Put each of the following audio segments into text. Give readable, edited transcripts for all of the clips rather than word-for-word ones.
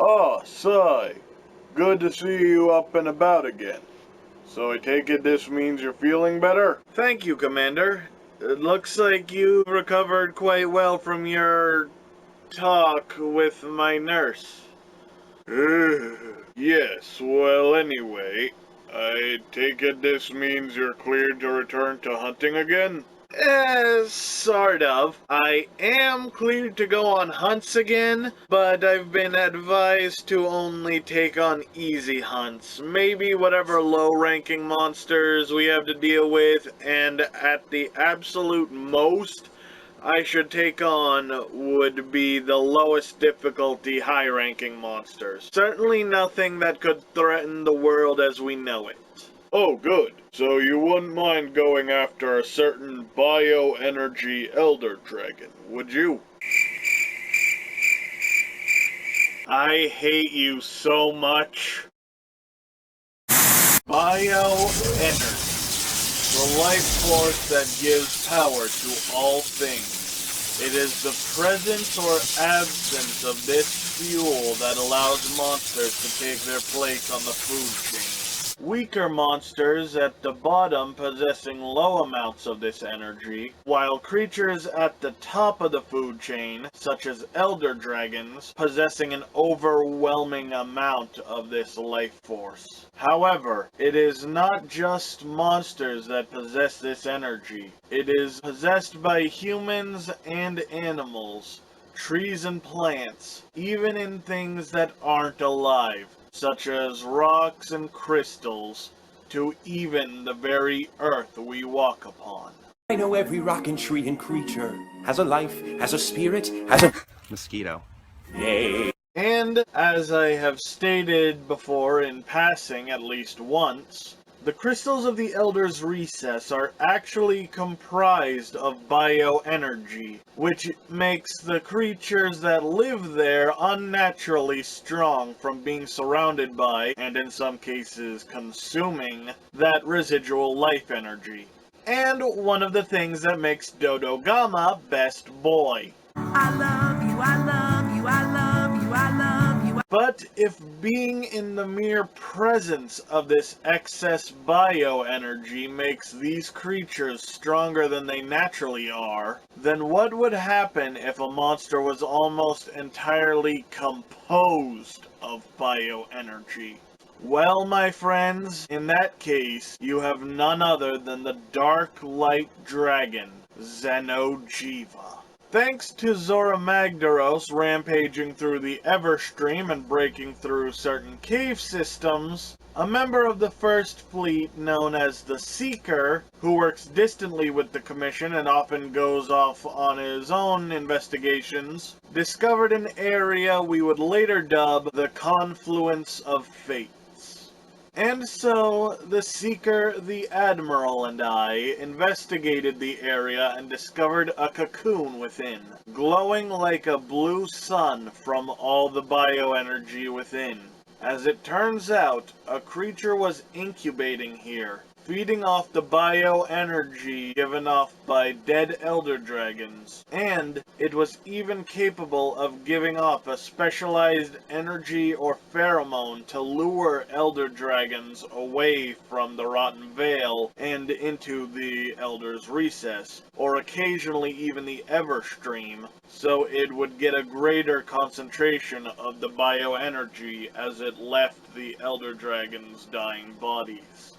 Ah, Sai. Good to see you up and about again. So I take it this means you're feeling better? Thank you, Commander. It looks like you recovered quite well from your talk with my nurse. Yes, well, anyway, I take it this means you're cleared to return to hunting again? Sort of. I am cleared to go on hunts again, but I've been advised to only take on easy hunts. Maybe whatever low-ranking monsters we have to deal with, and at the absolute most, I should take on would be the lowest difficulty high-ranking monsters. Certainly nothing that could threaten the world as we know it. Oh, good. So you wouldn't mind going after a certain bioenergy elder dragon, would you? I hate you so much. Bioenergy. The life force that gives power to all things. It is the presence or absence of this fuel that allows monsters to take their place on the food chain. Weaker monsters at the bottom possessing low amounts of this energy, while creatures at the top of the food chain, such as elder dragons, possessing an overwhelming amount of this life force. However, it is not just monsters that possess this energy. It is possessed by humans and animals, trees and plants, even in things that aren't alive, such as rocks and crystals, to even the very earth we walk upon. I know every rock and tree and creature has a life, has a spirit, has a mosquito. Yay. And, as I have stated before in passing at least once, the crystals of the Elder's Recess are actually comprised of bioenergy, which makes the creatures that live there unnaturally strong from being surrounded by, and in some cases consuming, that residual life energy. And one of the things that makes Dodogama best boy. I love you, I love you, I love you, I love you. But if being in the mere presence of this excess bioenergy makes these creatures stronger than they naturally are, then what would happen if a monster was almost entirely composed of bioenergy? Well, my friends, in that case, you have none other than the Dark Light Dragon, Xeno'Jiiva. Thanks to Zoramagdaros rampaging through the Everstream and breaking through certain cave systems, a member of the First Fleet known as the Seeker, who works distantly with the Commission and often goes off on his own investigations, discovered an area we would later dub the Confluence of Fate. And so, the Seeker, the Admiral, and I investigated the area and discovered a cocoon within, glowing like a blue sun from all the bioenergy within. As it turns out, a creature was incubating here, feeding off the bioenergy given off by dead elder dragons, and it was even capable of giving off a specialized energy or pheromone to lure elder dragons away from the Rotten Vale and into the Elder's Recess, or occasionally even the Everstream, so it would get a greater concentration of the bioenergy as it left the elder dragons' dying bodies.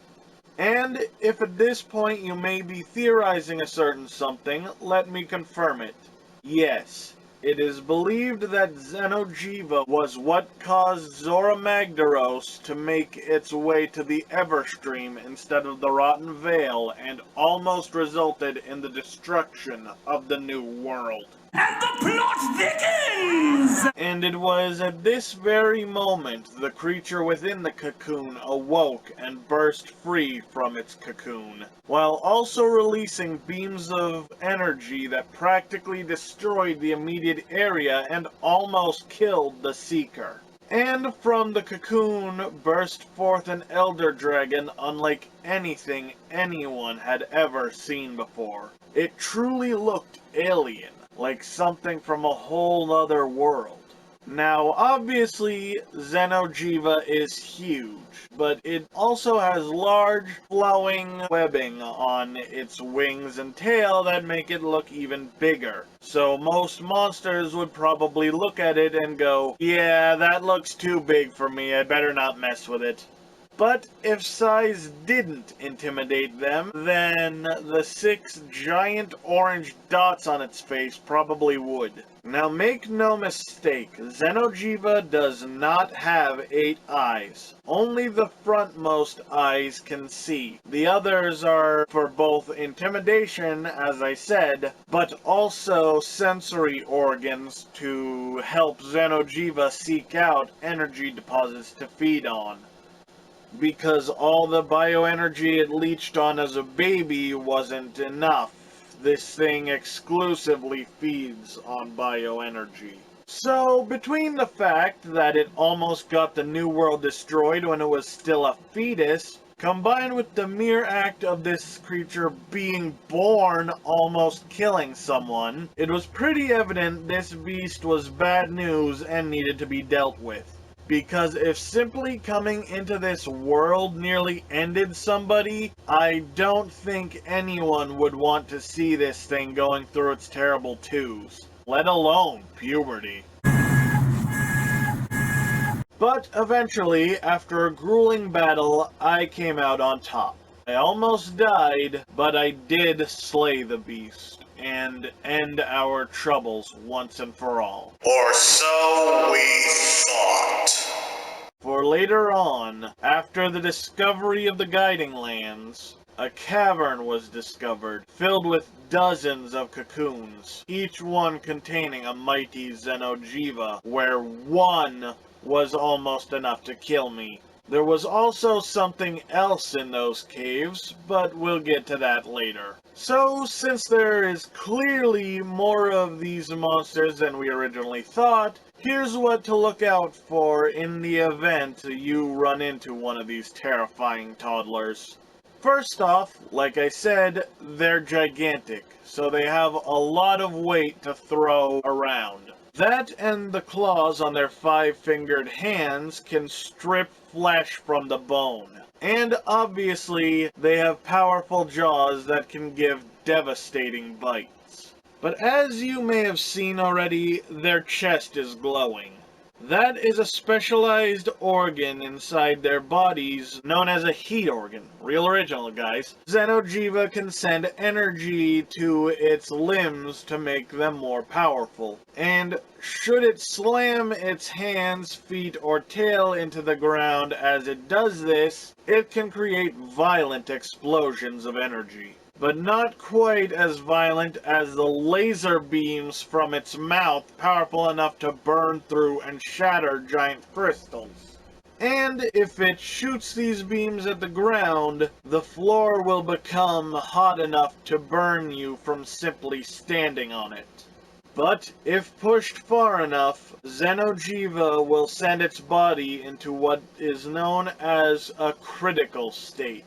And if at this point you may be theorizing a certain something, let me confirm it. Yes, it is believed that Xeno'Jiiva was what caused Zoramagdaros to make its way to the Everstream instead of the Rotten Vale and almost resulted in the destruction of the New World. And the plot thickens! And it was at this very moment the creature within the cocoon awoke and burst free from its cocoon, while also releasing beams of energy that practically destroyed the immediate area and almost killed the Seeker. And from the cocoon burst forth an elder dragon unlike anything anyone had ever seen before. It truly looked alien, like something from a whole other world. Now, obviously, Xeno'Jiiva is huge, but it also has large, flowing webbing on its wings and tail that make it look even bigger. So most monsters would probably look at it and go, yeah, that looks too big for me, I better not mess with it. But if size didn't intimidate them, then the 6 giant orange dots on its face probably would. Now make no mistake, Xeno'Jiiva does not have 8 eyes. Only the frontmost eyes can see. The others are for both intimidation, as I said, but also sensory organs to help Xeno'Jiiva seek out energy deposits to feed on. Because all the bioenergy it leached on as a baby wasn't enough. This thing exclusively feeds on bioenergy. So, between the fact that it almost got the New World destroyed when it was still a fetus, combined with the mere act of this creature being born almost killing someone, it was pretty evident this beast was bad news and needed to be dealt with. Because if simply coming into this world nearly ended somebody, I don't think anyone would want to see this thing going through its terrible twos, let alone puberty. But eventually, after a grueling battle, I came out on top. I almost died, but I did slay the beast and end our troubles once and for all. Or so we thought. For later on, after the discovery of the Guiding Lands, a cavern was discovered, filled with dozens of cocoons, each one containing a mighty Xeno'Jiiva, where one was almost enough to kill me. There was also something else in those caves, but we'll get to that later. So, since there is clearly more of these monsters than we originally thought, here's what to look out for in the event you run into one of these terrifying toddlers. First off, like I said, they're gigantic, so they have a lot of weight to throw around. That and the claws on their 5-fingered hands can strip flesh from the bone. And obviously, they have powerful jaws that can give devastating bites. But as you may have seen already, their chest is glowing. That is a specialized organ inside their bodies known as a heat organ. Real original, guys. Xeno'Jiiva can send energy to its limbs to make them more powerful. And should it slam its hands, feet, or tail into the ground as it does this, it can create violent explosions of energy. But not quite as violent as the laser beams from its mouth, powerful enough to burn through and shatter giant crystals. And if it shoots these beams at the ground, the floor will become hot enough to burn you from simply standing on it. But if pushed far enough, Xeno'Jiiva will send its body into what is known as a critical state,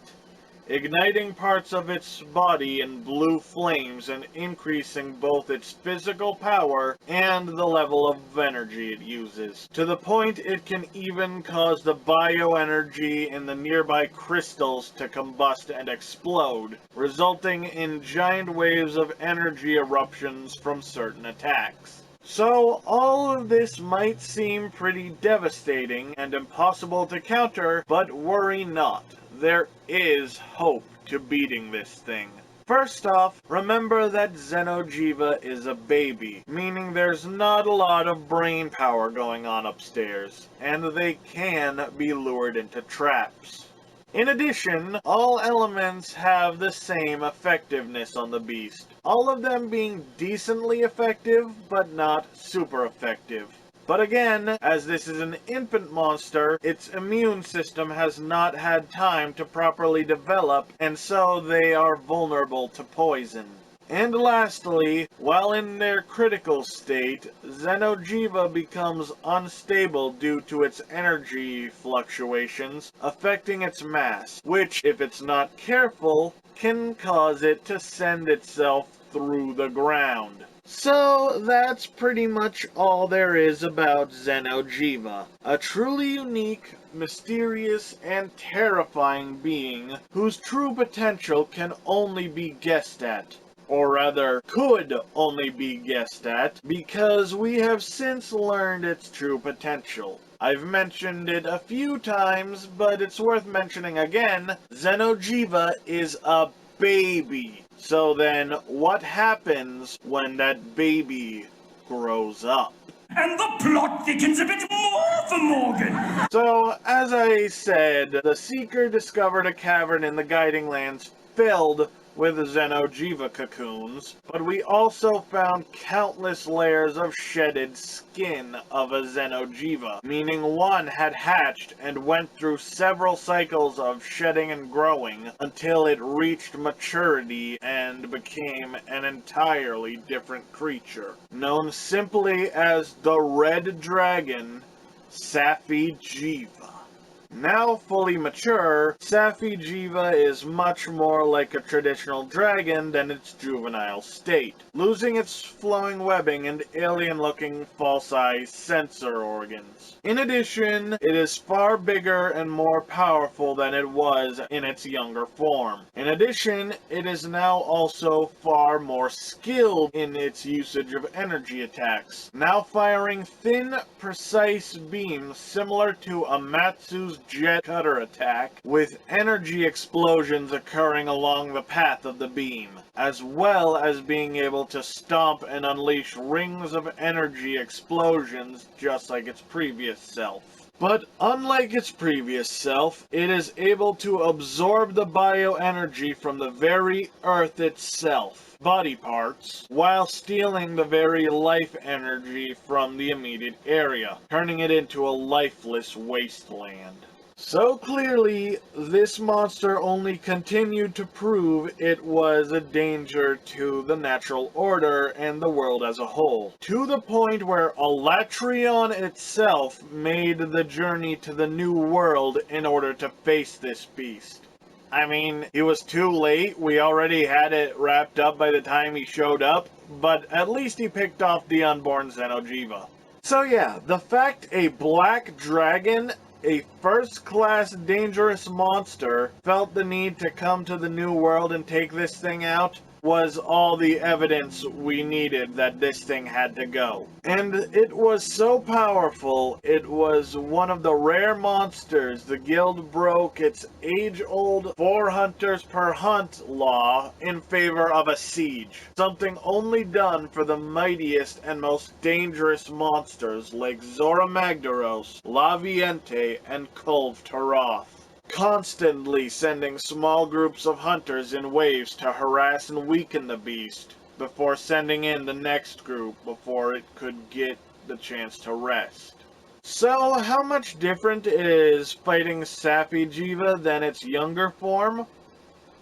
igniting parts of its body in blue flames and increasing both its physical power and the level of energy it uses, to the point it can even cause the bioenergy in the nearby crystals to combust and explode, resulting in giant waves of energy eruptions from certain attacks. So, all of this might seem pretty devastating and impossible to counter, but worry not. There is hope to beating this thing. First off, remember that Xeno'Jiiva is a baby, meaning there's not a lot of brain power going on upstairs, and they can be lured into traps. In addition, all elements have the same effectiveness on the beast, all of them being decently effective, but not super effective. But again, as this is an infant monster, its immune system has not had time to properly develop, and so they are vulnerable to poison. And lastly, while in their critical state, Xeno'Jiiva becomes unstable due to its energy fluctuations affecting its mass, which, if it's not careful, can cause it to send itself through the ground. So that's pretty much all there is about Xeno'Jiiva, a truly unique, mysterious, and terrifying being whose true potential can only be guessed at. Or rather, could only be guessed at, because we have since learned its true potential. I've mentioned it a few times, but it's worth mentioning again. Xeno'Jiiva is a baby. So then, what happens when that baby grows up? And the plot thickens a bit more for Morgan! So, as I said, the Seeker discovered a cavern in the Guiding Lands filled with Xeno'Jiiva cocoons, but we also found countless layers of shedded skin of a Xeno'Jiiva, meaning one had hatched and went through several cycles of shedding and growing until it reached maturity and became an entirely different creature, known simply as the Red Dragon, Safi'Jiiva. Now fully mature, Safi'Jiiva is much more like a traditional dragon than its juvenile state, losing its flowing webbing and alien-looking false-eye sensor organs. In addition, it is far bigger and more powerful than it was in its younger form. In addition, it is now also far more skilled in its usage of energy attacks, now firing thin, precise beams similar to a Matsu's jet cutter attack, with energy explosions occurring along the path of the beam, as well as being able to stomp and unleash rings of energy explosions just like its previous self. But unlike its previous self, it is able to absorb the bioenergy from the very Earth itself, body parts, while stealing the very life energy from the immediate area, turning it into a lifeless wasteland. So clearly, this monster only continued to prove it was a danger to the natural order and the world as a whole, to the point where Alatreon itself made the journey to the New World in order to face this beast. I mean, he was too late, we already had it wrapped up by the time he showed up, but at least he picked off the unborn Xeno'Jiiva. So yeah, the fact a black dragon, a first-class dangerous monster, felt the need to come to the New World and take this thing out was all the evidence we needed that this thing had to go. And it was so powerful, it was one of the rare monsters the guild broke its age-old 4 hunters per hunt law in favor of a siege. Something only done for the mightiest and most dangerous monsters like Zora Magdaros, La Viente, and Kulve Taroth, constantly sending small groups of hunters in waves to harass and weaken the beast, before sending in the next group before it could get the chance to rest. So, how much different is fighting Safi'Jiiva than its younger form?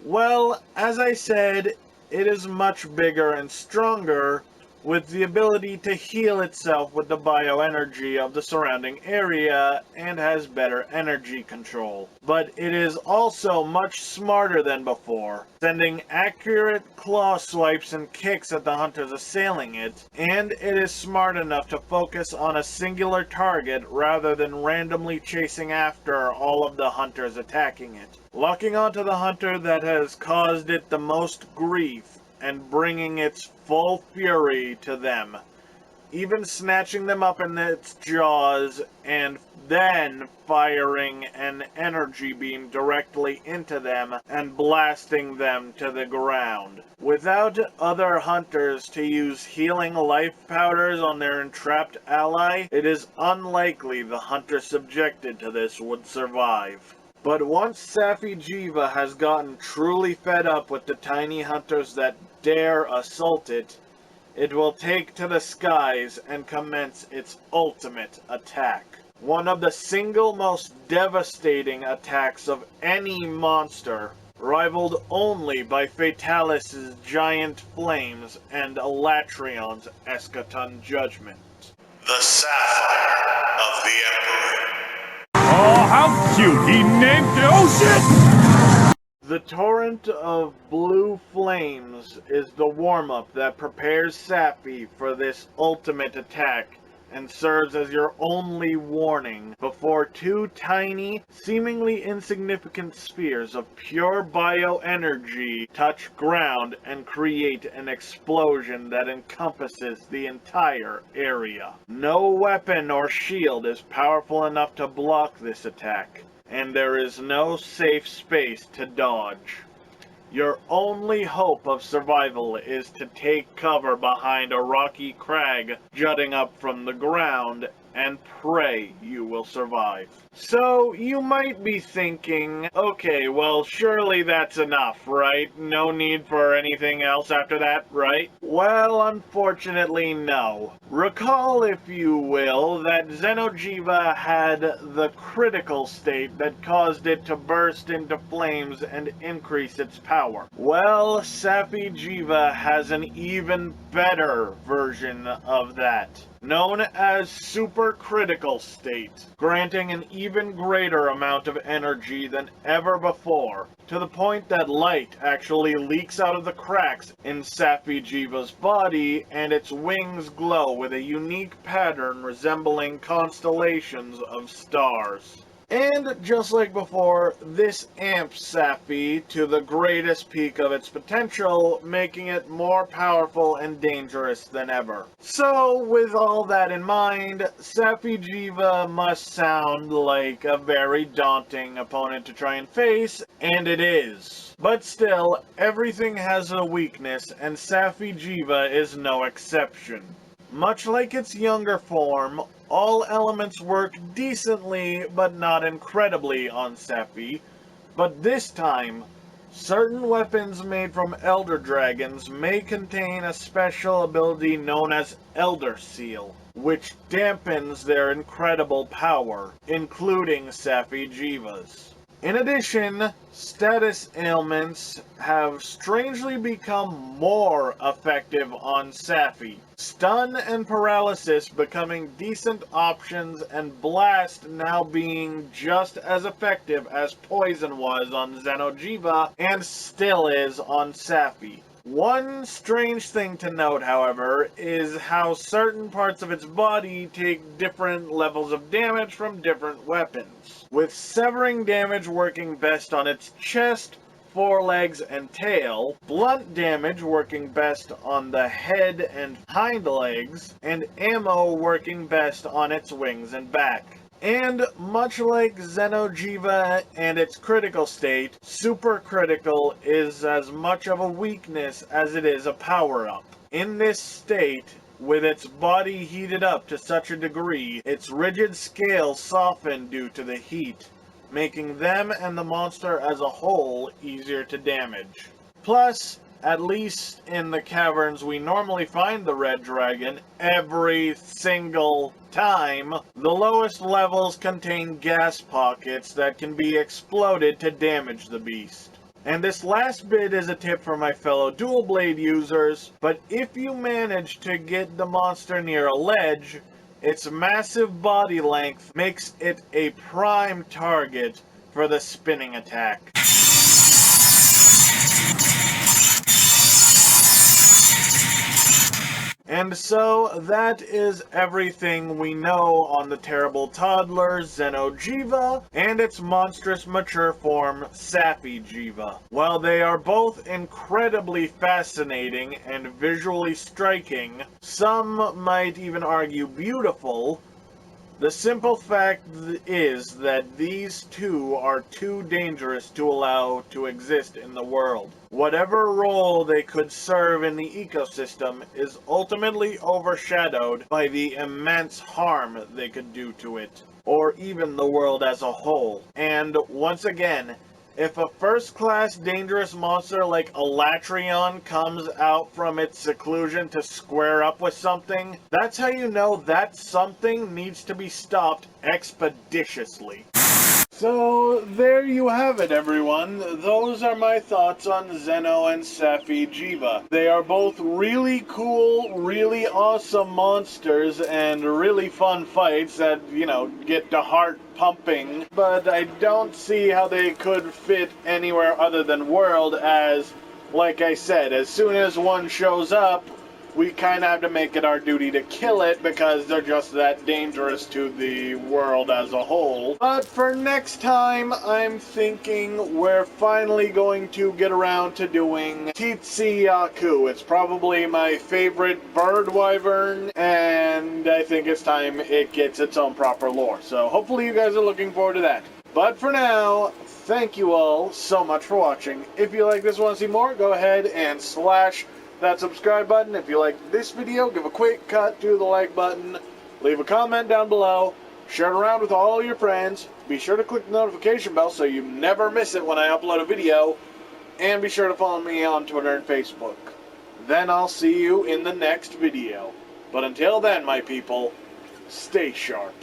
Well, as I said, it is much bigger and stronger, with the ability to heal itself with the bioenergy of the surrounding area, and has better energy control. But it is also much smarter than before, sending accurate claw swipes and kicks at the hunters assailing it, and it is smart enough to focus on a singular target rather than randomly chasing after all of the hunters attacking it, locking onto the hunter that has caused it the most grief, and bringing its full fury to them, even snatching them up in its jaws and then firing an energy beam directly into them and blasting them to the ground. Without other hunters to use healing life powders on their entrapped ally, it is unlikely the hunter subjected to this would survive. But once Safi'Jiiva has gotten truly fed up with the tiny hunters that dare assault it, it will take to the skies and commence its ultimate attack. One of the single most devastating attacks of any monster, rivaled only by Fatalis' giant flames and Alatreon's eschaton judgment. The Sapphire of the Emperor. Oh, how cute! He named it. Oh shit! The torrent of blue flames is the warm-up that prepares Safi for this ultimate attack, and serves as your only warning before two tiny, seemingly insignificant spheres of pure bioenergy touch ground and create an explosion that encompasses the entire area. No weapon or shield is powerful enough to block this attack, and there is no safe space to dodge. Your only hope of survival is to take cover behind a rocky crag jutting up from the ground and pray you will survive. So, you might be thinking, okay, well, surely that's enough, right? No need for anything else after that, right? Well, unfortunately, no. Recall, if you will, that Xeno'Jiiva had the critical state that caused it to burst into flames and increase its power. Well, Safi'Jiiva has an even better version of that, known as supercritical state, granting an even greater amount of energy than ever before, to the point that light actually leaks out of the cracks in Safi'Jiiva's body, and its wings glow with a unique pattern resembling constellations of stars. And just like before, this amps Safi to the greatest peak of its potential, making it more powerful and dangerous than ever. So, with all that in mind, Safi'Jiiva must sound like a very daunting opponent to try and face, and it is. But still, everything has a weakness, and Safi'Jiiva is no exception. Much like its younger form, all elements work decently, but not incredibly on Safi. But this time, certain weapons made from Elder Dragons may contain a special ability known as Elder Seal, which dampens their incredible power, including Safi'Jiiva's. In addition, status ailments have strangely become more effective on Safi. Stun and paralysis becoming decent options, and blast now being just as effective as poison was on Xeno'Jiiva and still is on Safi. One strange thing to note, however, is how certain parts of its body take different levels of damage from different weapons, with severing damage working best on its chest, forelegs, and tail, blunt damage working best on the head and hind legs, and ammo working best on its wings and back. And much like Xeno'Jiiva and its critical state, supercritical is as much of a weakness as it is a power-up. In this state, with its body heated up to such a degree, its rigid scales soften due to the heat, making them and the monster as a whole easier to damage. Plus, at least in the caverns we normally find the red dragon, every single time, the lowest levels contain gas pockets that can be exploded to damage the beast. And this last bit is a tip for my fellow dual blade users, but if you manage to get the monster near a ledge, its massive body length makes it a prime target for the spinning attack. And so, that is everything we know on the terrible toddler Xeno'Jiiva and its monstrous mature form Safi'Jiiva. While they are both incredibly fascinating and visually striking, some might even argue beautiful, the simple fact is that these two are too dangerous to allow to exist in the world. Whatever role they could serve in the ecosystem is ultimately overshadowed by the immense harm they could do to it, or even the world as a whole. And once again, if a first-class dangerous monster like Elatrion comes out from its seclusion to square up with something, that's how you know that something needs to be stopped expeditiously. So, there you have it, everyone. Those are my thoughts on Xeno and Safi'Jiiva. They are both really cool, really awesome monsters, and really fun fights that, get the heart pumping. But I don't see how they could fit anywhere other than World, as, like I said, as soon as one shows up, we kind of have to make it our duty to kill it because they're just that dangerous to the world as a whole. But for next time, I'm thinking we're finally going to get around to doing Yaku. It's probably my favorite bird wyvern, and I think it's time it gets its own proper lore. So hopefully you guys are looking forward to that. But for now, thank you all so much for watching. If you like this and want to see more, go ahead and slash that subscribe button. If you like this video, give a quick cut to the like button, leave a comment down below, share it around with all your friends, be sure to click the notification bell so you never miss it when I upload a video, and be sure to follow me on Twitter and Facebook. Then I'll see you in the next video. But until then, my people, stay sharp.